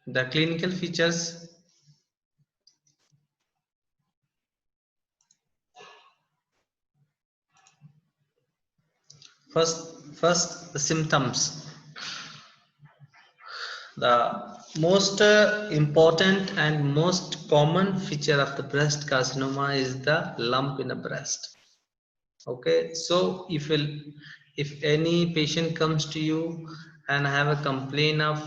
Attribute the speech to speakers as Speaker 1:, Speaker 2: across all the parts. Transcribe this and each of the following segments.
Speaker 1: The clinical features. First, the symptoms. The most important and most common feature of the breast carcinoma is the lump in the breast. Okay, so if any patient comes to you and have a complaint of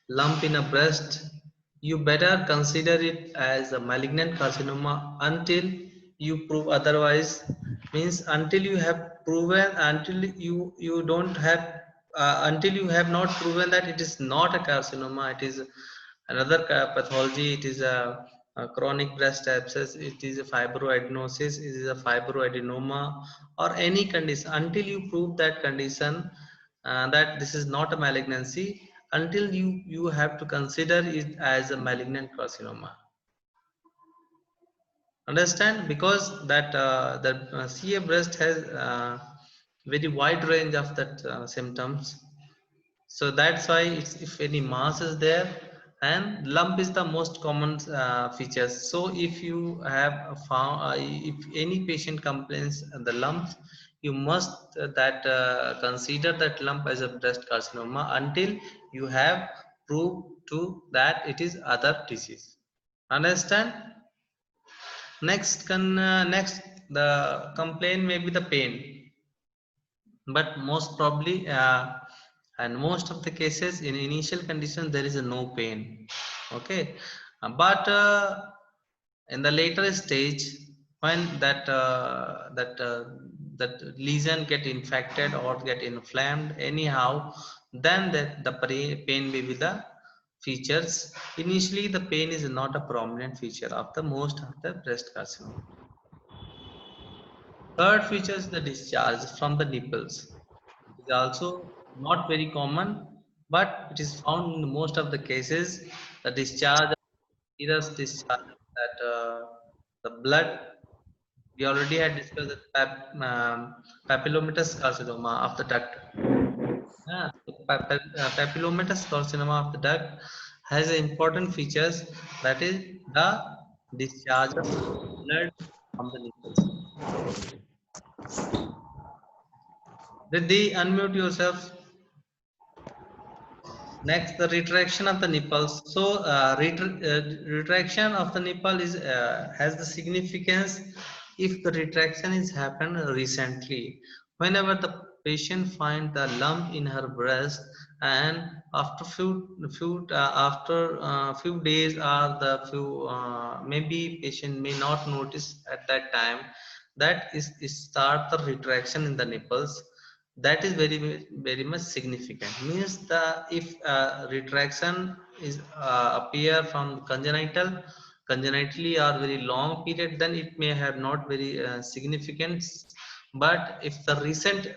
Speaker 1: lump in a breast, you better consider it as a malignant carcinoma until you prove otherwise. Means until you have proven, until you don't have until you have not proven that it is not a carcinoma, it is another pathology, it is a chronic breast abscess, it is a fibroadenosis, it is a fibroadenoma, or any condition. Until you prove that condition, that this is not a malignancy, until you have to consider it as a malignant carcinoma. Understand? Because that CA breast has very wide range of that symptoms. So that's why if any mass is there, and lump is the most common features. So if you have found if any patient complains the lumps, you must that consider that lump as a breast carcinoma until you have proved to that it is other disease. Understand? Next the complaint may be the pain, but most probably and most of the cases in initial condition there is a no pain. Okay. But in the later stage, when that lesion get infected or get inflamed anyhow, then the pain may be the features. Initially the pain is not a prominent feature of the most of the breast carcinoma. Third feature is the discharge from the nipples. It is also not very common, but it is found in most of the cases. The discharge, serous discharge of that the blood. We already had discussed the papillomatous carcinoma of the duct. So papillomatous carcinoma of the duct has important features, that is the discharge of blood from the nipples. Riddhi, unmute yourself. Next, the retraction of the nipples. So, retraction of the nipple is has the significance if the retraction is happened recently. Whenever the patient find the lump in her breast, and after few days or the few maybe patient may not notice at that time, that is start the retraction in the nipples. That is very much significant. Means the if retraction is appear from congenitally or very long period, then it may have not very significance. But if the recent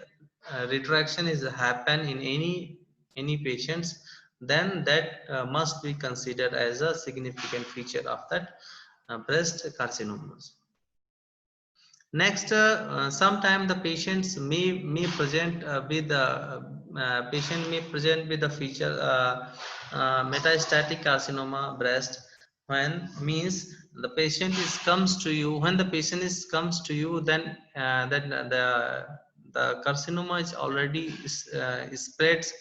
Speaker 1: retraction is happen in any patients, then that must be considered as a significant feature of that breast carcinomas. Next, sometime the patients may present with patient may present with the feature metastatic carcinoma breast. When means the patient is comes to you, when the patient is comes to you, then the carcinoma is already spreads,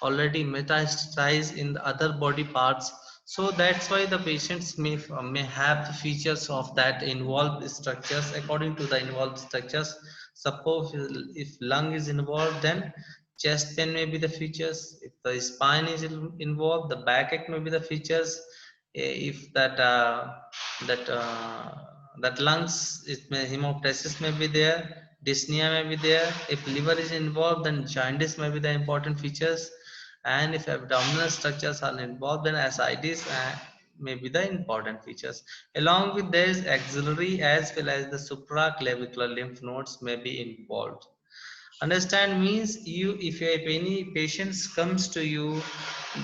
Speaker 1: already metastasized in the other body parts. So that's why the patients may have the features of that involved structures. According to the involved structures, suppose if lung is involved, then chest pain may be the features. If the spine is involved, the backache may be the features. If that lungs, it may hemoptysis may be there, dyspnea may be there. If liver is involved, then jaundice may be the important features. And if abdominal structures are involved, then ascites may be the important features. Along with this, axillary as well as the supraclavicular lymph nodes may be involved. Understand? Means you, if any patients comes to you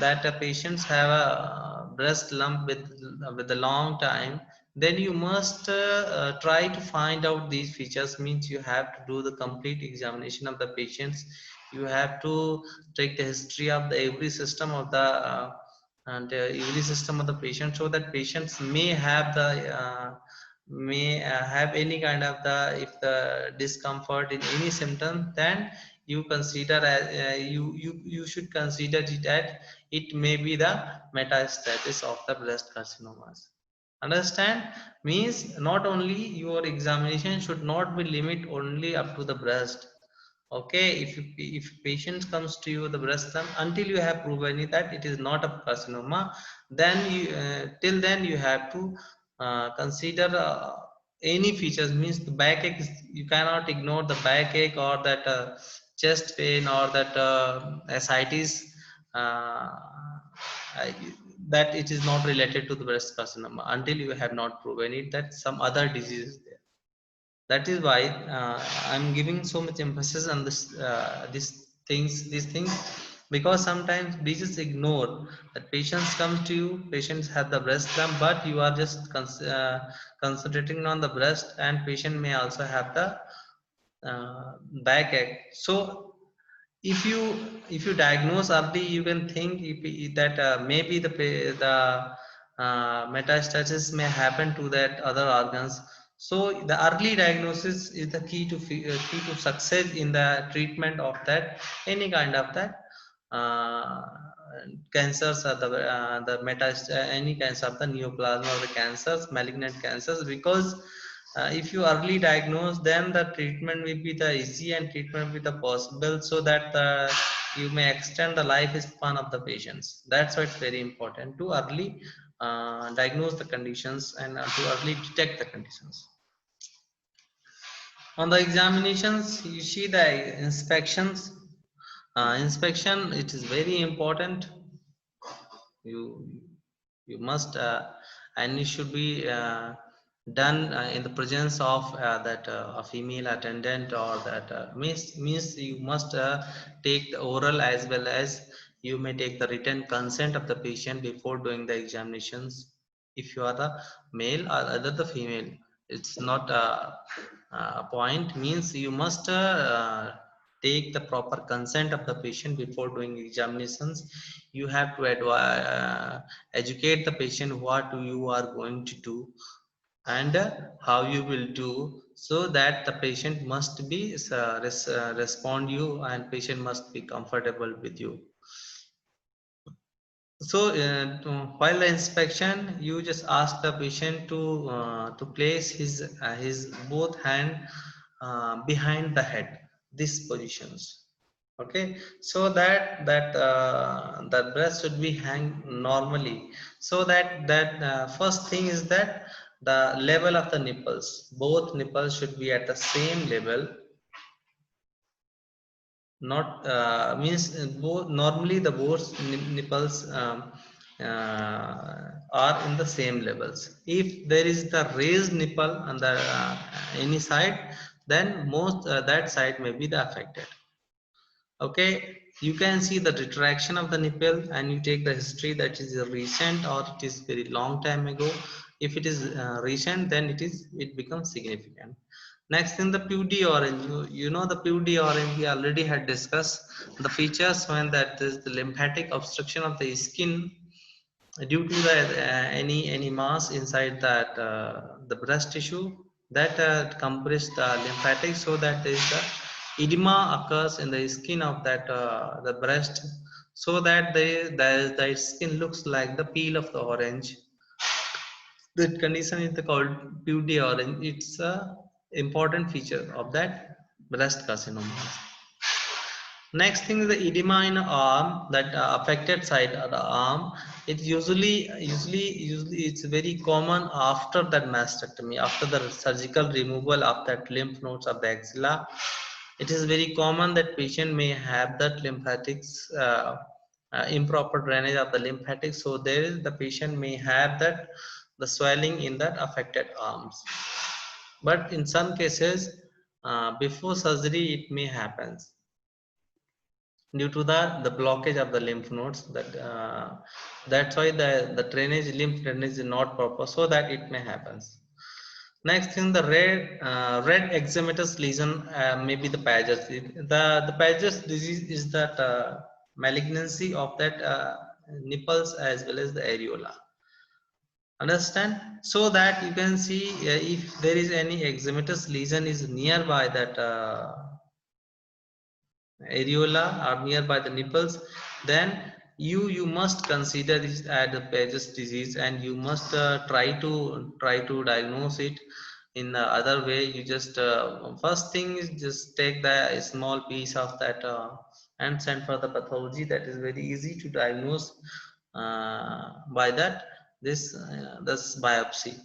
Speaker 1: that patients have a breast lump with a long time, then you must try to find out these features. Means you have to do the complete examination of the patients. You have to take the history of the every system of the and every system of the patient, so that patients may have the have any kind of the, if the discomfort in any symptom, then you consider as you should consider it that it may be the metastasis of the breast carcinomas. Understand? Means not only your examination should not be limit only up to the breast. Okay, if patient comes to you the breast lump, until you have proven it that it is not a carcinoma, then you till then you have to consider any features. Means the backache you cannot ignore the backache, or that chest pain, or that ascites, uh, I- that it is not related to the breast carcinoma, until you have not proven it that some other disease is there. That is why I'm giving so much emphasis on this these things, because sometimes we just ignore that patients come to you, patients have the breast lump, but you are just concentrating on the breast, and patient may also have the backache. So if you diagnose early, you can think that maybe the metastasis may happen to that other organs. So the early diagnosis is the key to success in the treatment of that any kind of that uh, cancers, or the any cancer of the neoplasm, or the cancers, malignant cancers. Because if you early diagnose, then the treatment will be the easy, and treatment will be the possible, so that you may extend the lifespan of the patients. That's why it's very important to early diagnose the conditions, and to early detect the conditions. On the examinations, you see the inspections. Inspection, it is very important. you you must and it should be done in the presence of that a female attendant, or that means you must take the oral, as well as you may take the written consent of the patient before doing the examinations. If you are the male, or other the female, it's not a point. Means you must take the proper consent of the patient before doing examinations. You have to educate the patient what you are going to do, and how you will do, so that the patient must be respond you, and patient must be comfortable with you. So while the inspection, you just ask the patient to place his both hand behind the head, these positions. Okay, so that breast should be hang normally, so that first thing is that the level of the nipples, both nipples should be at the same level. Not means both, normally the both nipples are in the same levels. If there is the raised nipple on the any side, then most that side may be the affected. Okay, you can see the retraction of the nipple, and you take the history, that is recent or it is very long time ago. If it is recent, then it becomes significant. Next thing, the PUD orange. You know the PUD orange, we already had discussed the features when that is the lymphatic obstruction of the skin due to the any mass inside that the breast tissue, that compress the lymphatic, so that there is the edema occurs in the skin of that the breast, so that the skin looks like the peel of the orange. That condition is called PUD orange. It's a important feature of that breast carcinoma. Next thing is the edema in arm, that affected side of the arm. It usually it's very common after that mastectomy, after the surgical removal of that lymph nodes of the axilla. It is very common that patient may have that lymphatics improper drainage of the lymphatics. So there is the patient may have that the swelling in that affected arms. But in some cases, before surgery, it may happen due to the blockage of the lymph nodes, that that's why the drainage, lymph drainage is not proper, so that it may happen. Next thing, the red eczematous lesion may be the Paget's. The Paget's disease is that malignancy of that nipples as well as the areola. Understand? So that you can see if there is any eczematous lesion is nearby that areola or nearby the nipples, then you must consider this as a Paget's disease, and you must try to diagnose it in the other way. You just first thing is just take the small piece of that and send for the pathology. That is very easy to diagnose by that this biopsy.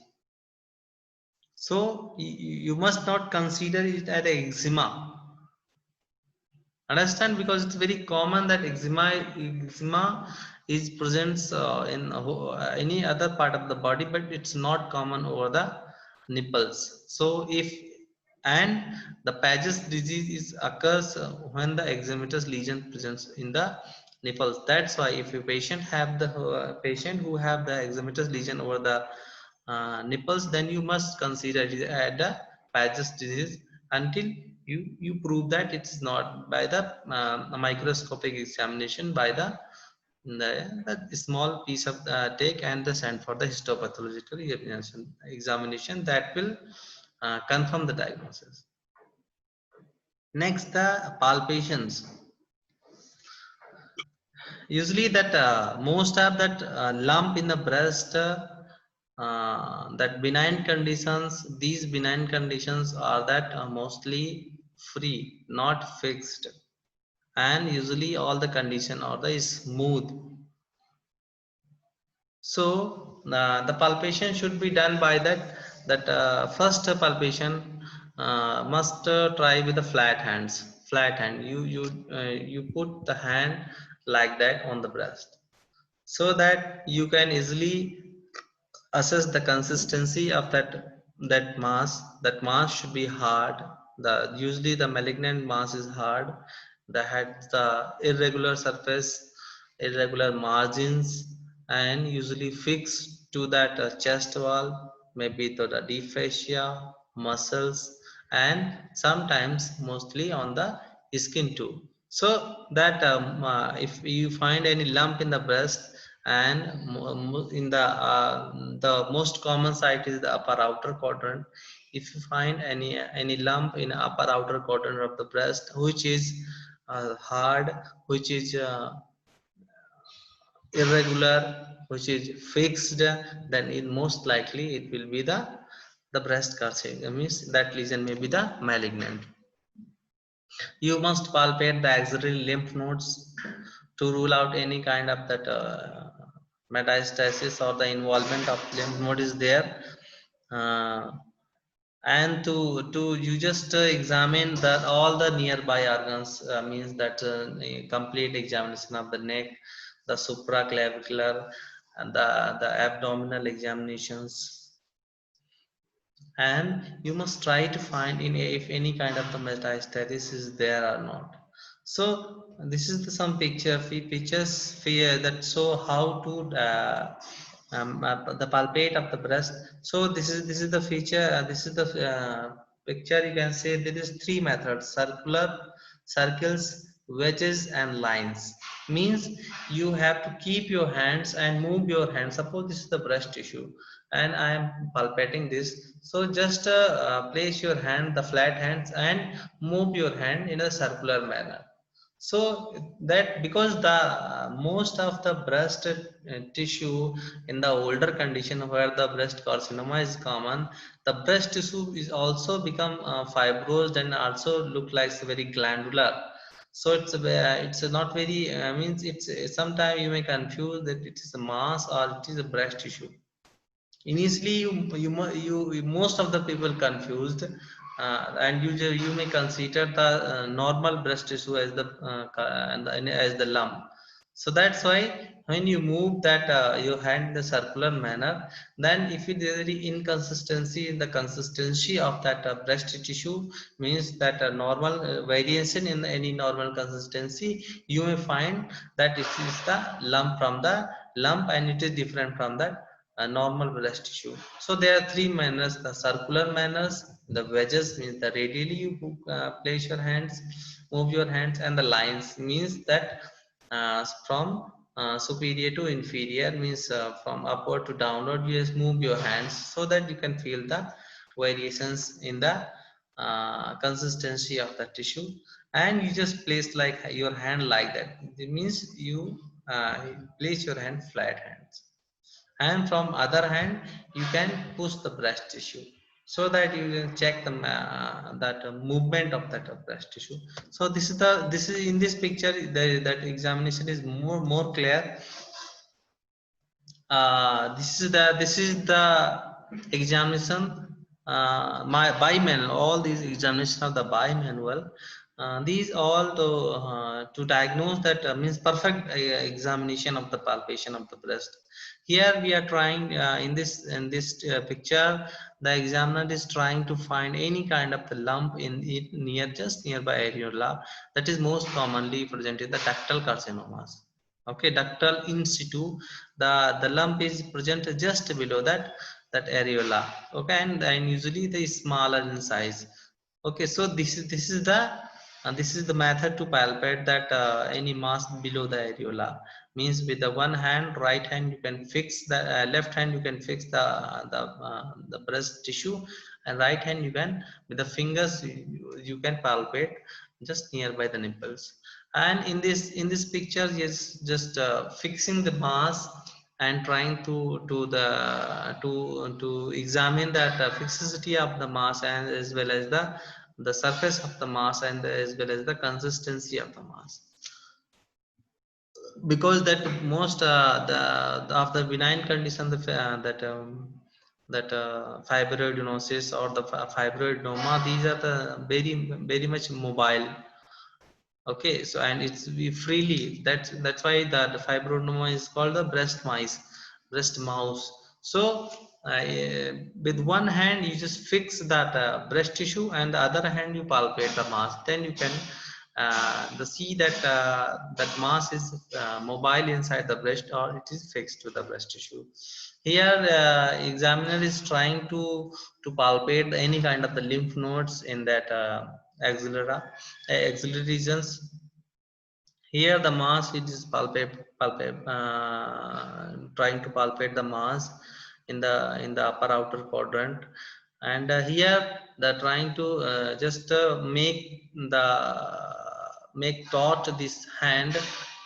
Speaker 1: So you must not consider it as eczema. Understand? Because it's very common that eczema is presents in any other part of the body, but it's not common over the nipples. So if and the Paget's disease is occurs when the eczematous lesion presents in the nipples. That's why if a patient have the patient who have the eczematous lesion over the nipples, then you must consider it as the Paget's disease until you prove that it's not by the microscopic examination, by the small piece of take and the send for the histopathological examination that will confirm the diagnosis. Next, the palpations. Usually that most of that lump in the breast, that benign conditions, these benign conditions are that mostly free, not fixed, and usually all the condition are the smooth. So the palpation should be done by that first palpation must try with the flat hand. You put the hand like that on the breast, so that you can easily assess the consistency of that mass should be hard. The usually the malignant mass is hard, that had the irregular surface, irregular margins, and usually fixed to that chest wall, maybe to the deep fascia muscles, and sometimes mostly on the skin too. So that if you find any lump in the breast, and in the most common site is the upper outer quadrant. If you find any lump in upper outer quadrant of the breast which is hard, which is irregular, which is fixed, then it most likely it will be the breast carcinoma, means that lesion may be the malignant. You must palpate the axillary lymph nodes to rule out any kind of that metastasis or the involvement of lymph node is there. Uh, and to you just examine that all the nearby organs, means that a complete examination of the neck, the supraclavicular, and the abdominal examinations, and you must try to find in if any kind of the metastasis is there or not. So this is some pictures here that show how to the palpate of the breast. So this is the feature, this is the picture. You can say there is three methods: circular, circles, wedges, and lines. Means you have to keep your hands and move your hands. Suppose this is the breast tissue and I am palpating this, so just place your hand, the flat hands, and move your hand in a circular manner. So that because the most of the breast tissue in the older condition where the breast carcinoma is common, the breast tissue is also become fibrous and also look like very glandular. So it's not very means it's sometimes you may confuse that it is a mass or it is a breast tissue. Initially you most of the people confused, and you may consider the normal breast tissue as as the lump. So that's why when you move that your hand in the circular manner, then if there is any inconsistency in the consistency of that breast tissue, means that a normal variation in any normal consistency, you may find that it is the lump from the lump, and it is different from that a normal breast tissue. So there are three manners: the circular manners, the wedges means the radially you place your hands, move your hands, and the lines means that from superior to inferior, means from upward to downward. You just move your hands so that you can feel the variations in the consistency of the tissue, and you just place like your hand like that. It means you place your hand flat hands, and from other hand you can push the breast tissue so that you can check the that movement of that breast tissue. So this is in this picture, that examination is more clear. This is the examination, my by manual. All these examination of the by manual, these all to diagnose that, means perfect examination of the palpation of the breast. Here we are trying, in this picture, the examiner is trying to find any kind of the lump in it, just nearby areola, that is most commonly presented the ductal carcinomas. Okay, ductal in situ, the lump is present just below that areola. Okay, and usually they is smaller in size. Okay, so this is the method to palpate that any mass below the areola. Means with the one hand, right hand, you can fix the left hand, you can fix the breast tissue, and right hand you can, with the fingers, you can palpate just nearby the nipples. And in this picture is just fixing the mass and trying to examine that fixity of the mass, and as well as the surface of the mass, and as well as the consistency of the mass. Because that most the of the benign condition, that fibroadenosis or the fibroadenoma, these are the very much mobile. Okay, so and it's we freely, that's why the fibroadenoma is called the breast mouse. So with one hand you just fix that breast tissue, and the other hand you palpate the mass, then you can see that that mass is mobile inside the breast, or it is fixed to the breast tissue. Here examiner is trying to palpate any kind of the lymph nodes in that axillary regions. Here the mass, it is trying to palpate the mass in the upper outer quadrant. And here they're trying to just make taut this hand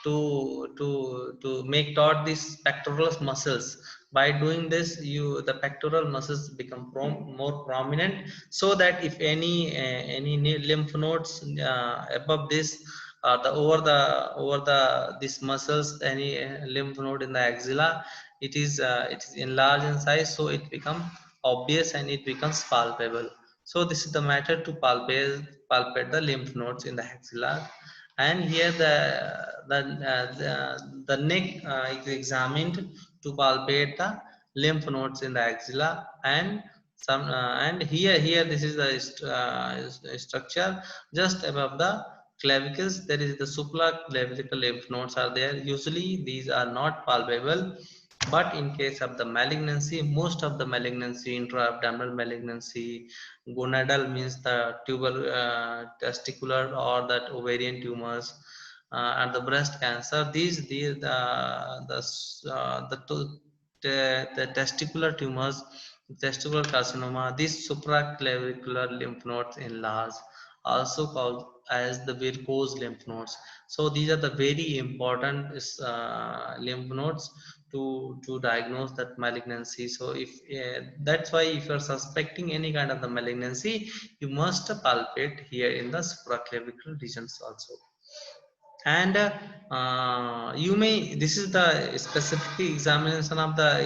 Speaker 1: to make taut these pectoral muscles. By doing this, the pectoral muscles become more prominent, so that if any lymph nodes above this, the over the these muscles, any lymph node in the axilla, it is enlarged in size, so it becomes obvious and it becomes palpable. So this is the method to palpate the lymph nodes in the axilla. And here the neck is examined to palpate the lymph nodes in the axilla. And here this is the structure just above the clavicles. There is the supraclavicular lymph nodes are there. Usually these are not palpable, but in case of the malignancy, most of the malignancy, intra-abdominal malignancy, gonadal means the testicular or that ovarian tumors, and the breast cancer, these the testicular tumors, testicular carcinoma, these supraclavicular lymph nodes enlarge, also called as the varicose lymph nodes. So these are the very important lymph nodes to diagnose that malignancy. So if that's why if you're suspecting any kind of the malignancy, you must palpate here in the supraclavicular regions also. And you may, this is the specific examination of the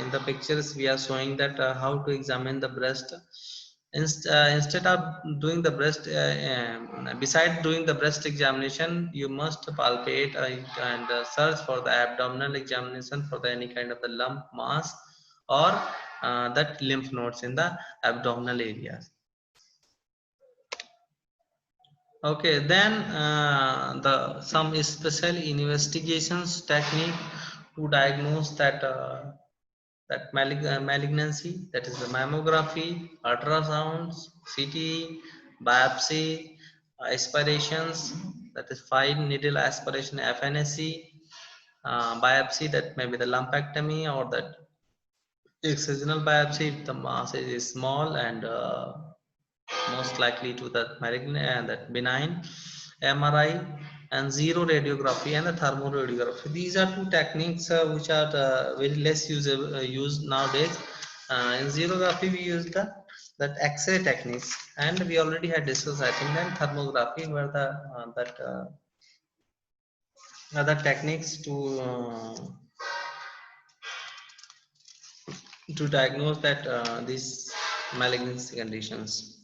Speaker 1: in the pictures we are showing that how to examine the breast. Instead of doing the breast, beside doing the breast examination, you must palpate and search for the abdominal examination for the any kind of the lump mass, or that lymph nodes in the abdominal areas. Okay, then the some special investigations technique to diagnose that malignancy, that is the mammography, ultrasounds, CT, biopsy, aspirations, that is fine needle aspiration, FNAC, biopsy, that may be the lumpectomy or that excisional biopsy if the mass is small and most likely to that malignant and that benign. MRI and zero radiography and the thermoradiography. These are two techniques which are very less used nowadays. In xerography, we use the that X-ray techniques, and we already had discussed. I think then thermography were the that other techniques to diagnose that these malignancy conditions.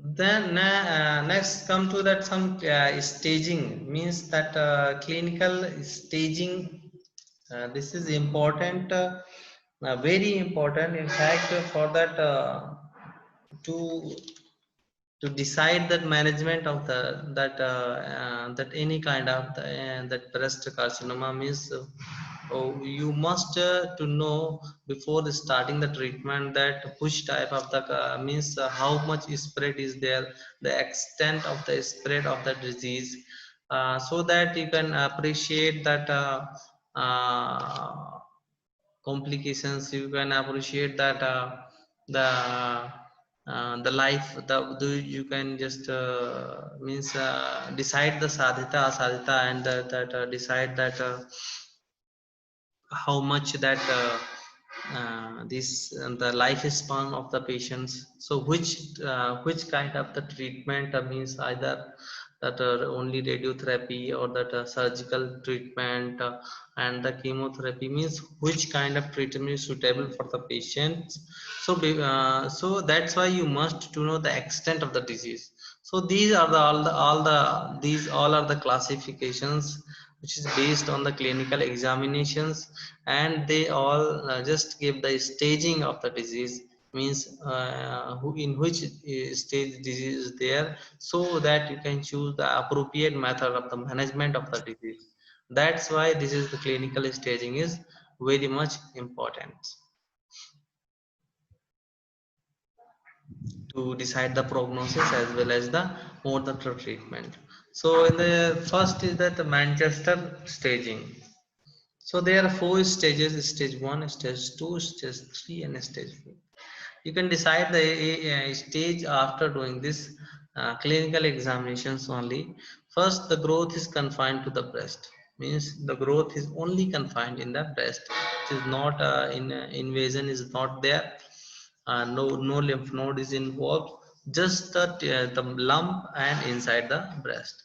Speaker 1: Then next come to that some staging means that clinical staging. This is important, very important. In fact, for that to to decide that management of the that any kind of that breast carcinoma means oh, you must to know before starting the treatment that which type of the means how much spread is there, the extent of the spread of the disease, so that you can appreciate that complications. You can appreciate that the life you can just means decide the sadhita asadhita and that decide that how much that this the lifespan of the patients. So which kind of the treatment means either that only radiotherapy or that surgical treatment and the chemotherapy means which kind of treatment is suitable for the patients. So so that's why you must to know the extent of the disease. So these are the all the these all are the classifications which is based on the clinical examinations, and they all just give the staging of the disease means who in which stage disease is there, so that you can choose the appropriate method of the management of the disease. That's why this is the clinical staging is very much important to decide the prognosis as well as the mode of the treatment. So in the first is that the Manchester staging. So there are four stages: stage one, stage two, stage three, and stage four. You can decide the stage after doing this clinical examinations only. First, the growth is confined to the breast. Means the growth is only confined in the breast. It is not invasion is not there. No lymph node is involved. Just the lump and inside the breast.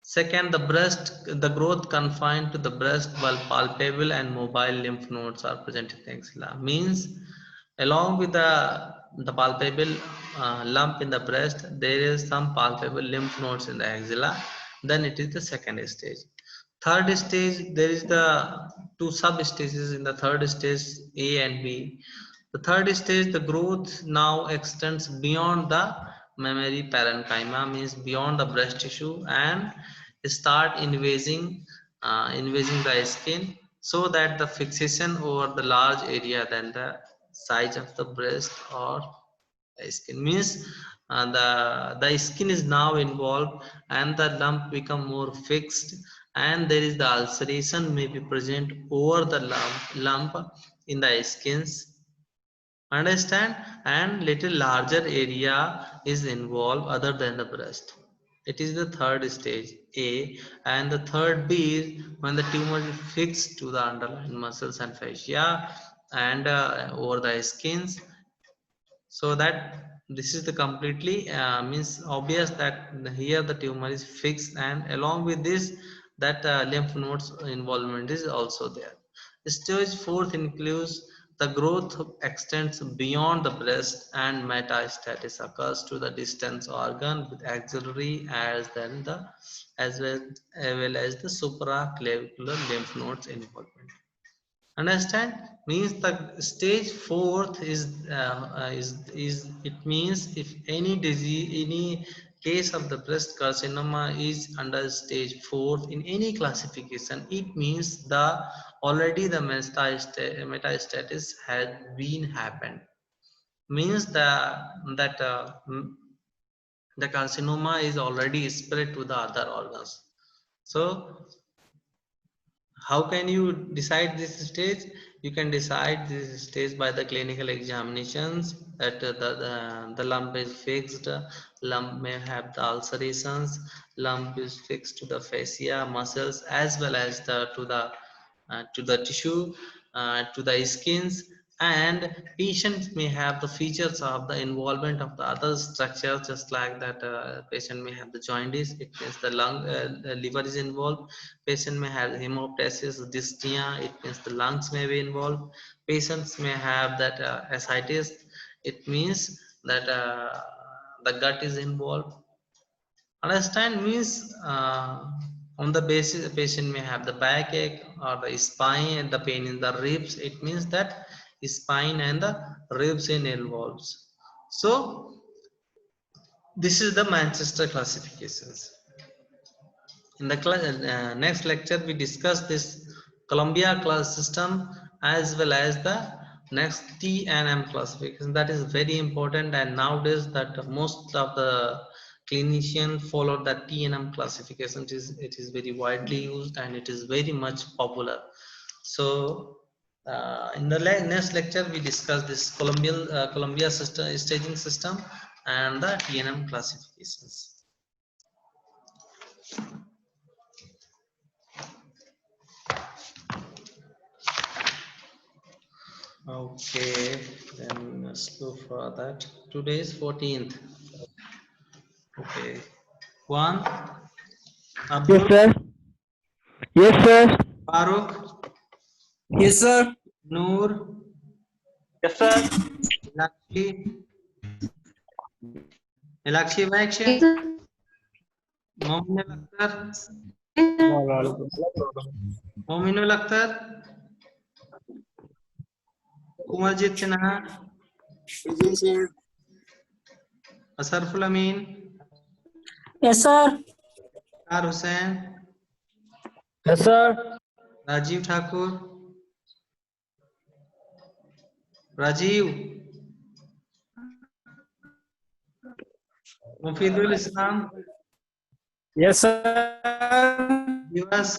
Speaker 1: Second, the growth confined to the breast while palpable and mobile lymph nodes are present in the axilla. Means, along with the palpable lump in the breast, there is some palpable lymph nodes in the axilla. Then it is the second stage. Third stage, there is the two sub stages in the third stage, A and B. The third stage, the growth now extends beyond the mammary parenchyma, means beyond the breast tissue, and start invading the skin, so that the fixation over the large area than the size of the breast or skin means the skin is now involved and the lump become more fixed, and there is the ulceration may be present over the lump in the skins, understand, and little larger area is involved other than the breast. It is the third stage A, and the third B is when the tumor is fixed to the underlying muscles and fascia and over the skins, so that this is the completely means obvious that here the tumor is fixed, and along with this that lymph nodes involvement is also there. Stage fourth includes the growth extends beyond the breast and metastasis occurs to the distant organ with axillary as well as the supraclavicular lymph nodes involvement. Understand? Means the stage fourth is it means if any disease, any case of the breast carcinoma is under stage fourth in any classification, it means the already the metastasis has been happened. Means that the carcinoma is already spread to the other organs. So how can you decide this stage? You can decide this stage by the clinical examinations that the lump is fixed, lump may have the ulcerations, lump is fixed to the fascia, muscles, as well as to the tissue, to the skins, and patients may have the features of the involvement of the other structure, just like that patient may have the jaundice, it means the liver is involved. Patient may have hemoptysis, dyspnea, it means the lungs may be involved. Patients may have that ascites, it means that the gut is involved. Understand means on the basis the patient may have the backache or the spine and the pain in the ribs. It means that spine and the ribs in involves. So this is the Manchester classifications. In the next lecture, we discuss this Columbia class system as well as the next TNM classification. That is very important, and nowadays that most of the clinician follow the TNM classification. It is very widely used and it is very much popular. So in the next lecture, we discuss this Columbia system, staging system and the TNM classifications. Okay, then let's go for that. Today is 14th. Okay. One,
Speaker 2: Yes,
Speaker 1: Abdul,
Speaker 2: sir. Yes, sir.
Speaker 1: Farooq,
Speaker 2: Yes, sir.
Speaker 1: Noor,
Speaker 2: Yes, sir.
Speaker 1: Elakshi, Elakshi Vaiksha, Mominul Akhtar, Mominul Akhtar, Kumarjit Sinha, Asarful Amin,
Speaker 2: Yes, sir.
Speaker 1: Kar Hussain,
Speaker 2: Yes, sir.
Speaker 1: Rajiv Thakur, Rajiv, Mufidul Islam,
Speaker 2: Yes, sir.
Speaker 1: Divas,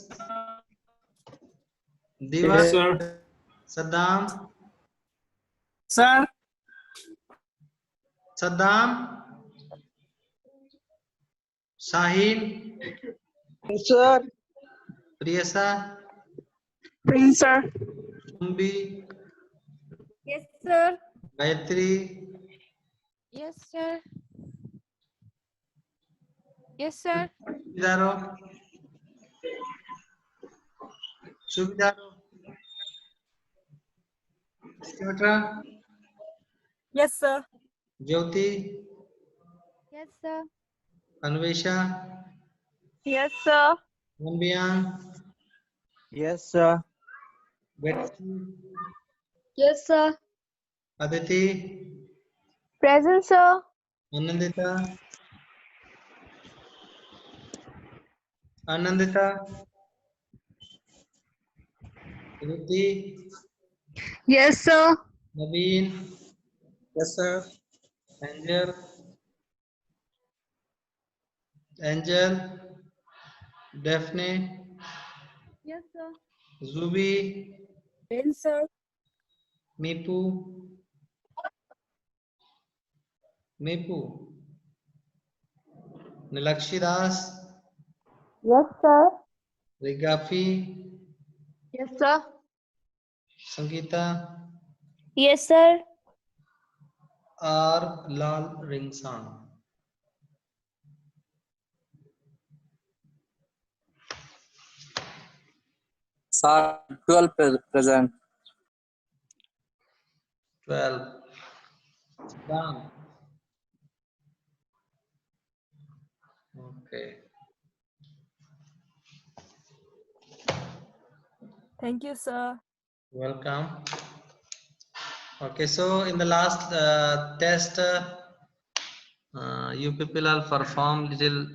Speaker 2: Yes,
Speaker 1: Divas,
Speaker 2: sir.
Speaker 1: Saddam,
Speaker 2: Sir.
Speaker 1: Saddam, Shaheen,
Speaker 2: Yes, sir.
Speaker 1: Priyasa,
Speaker 2: Yes, sir.
Speaker 1: Sumbi,
Speaker 3: Yes, sir.
Speaker 1: Gayatri,
Speaker 3: Yes, sir. Yes, sir.
Speaker 1: Subidaro, Subidaro, Scotra,
Speaker 2: Yes, sir.
Speaker 1: Jyoti,
Speaker 3: Yes, sir.
Speaker 1: Anvesha,
Speaker 2: Yes, sir.
Speaker 1: Rambian,
Speaker 2: Yes, sir.
Speaker 1: Betsy,
Speaker 3: Yes, sir.
Speaker 1: Aditi,
Speaker 3: Present, sir.
Speaker 1: Anandita, Anandita, Ruti,
Speaker 3: Yes, sir.
Speaker 1: Naveen,
Speaker 2: Yes, sir.
Speaker 1: Angel, Angel, Daphne,
Speaker 3: Yes, sir.
Speaker 1: Zubi,
Speaker 3: Present, sir.
Speaker 1: Mipu, Mipu, Nilakshi Das,
Speaker 3: Yes, sir.
Speaker 1: Rigafi,
Speaker 3: Yes, sir.
Speaker 1: Sangeeta,
Speaker 3: Yes, sir.
Speaker 1: R. Lal Ringsang.
Speaker 2: Sir, 12 present.
Speaker 1: 12. Done. Okay.
Speaker 3: Thank you, sir.
Speaker 1: Welcome. Okay, so in the last test, you people are performed little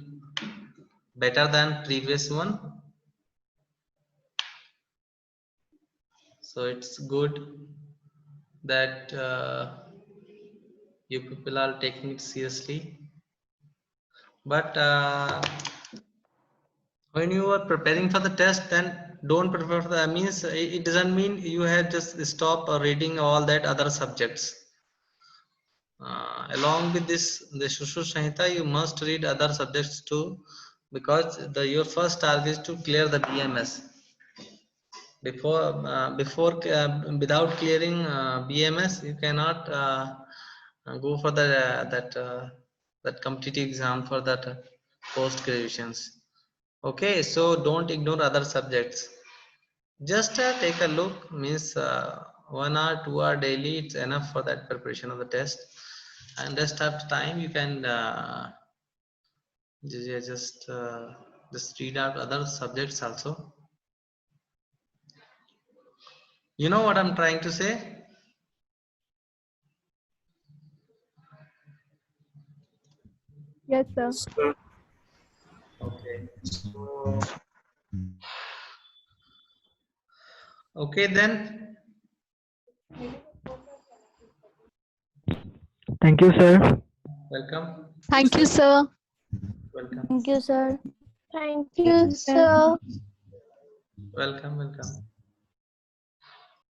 Speaker 1: better than previous one. So it's good that you people are taking it seriously. But when you are preparing for the test, then don't prepare for the means it doesn't mean you have just stop reading all that other subjects. Along with this, the Shushu Sanhita, you must read other subjects too, because your first target is to clear the BMS. Without clearing BMS, you cannot go for that competitive exam for that post graduations. Okay, so don't ignore other subjects. Just take a look, means 1 hour, 2 hour daily, it's enough for that preparation of the test. And rest of time you can just read out other subjects also. You know what I'm trying to say?
Speaker 3: Yes, sir.
Speaker 1: Okay. So, okay then.
Speaker 2: Thank you, sir.
Speaker 1: Welcome.
Speaker 3: Thank you, sir.
Speaker 1: Welcome.
Speaker 3: Thank you, sir. Thank you, sir.
Speaker 1: Welcome. Welcome.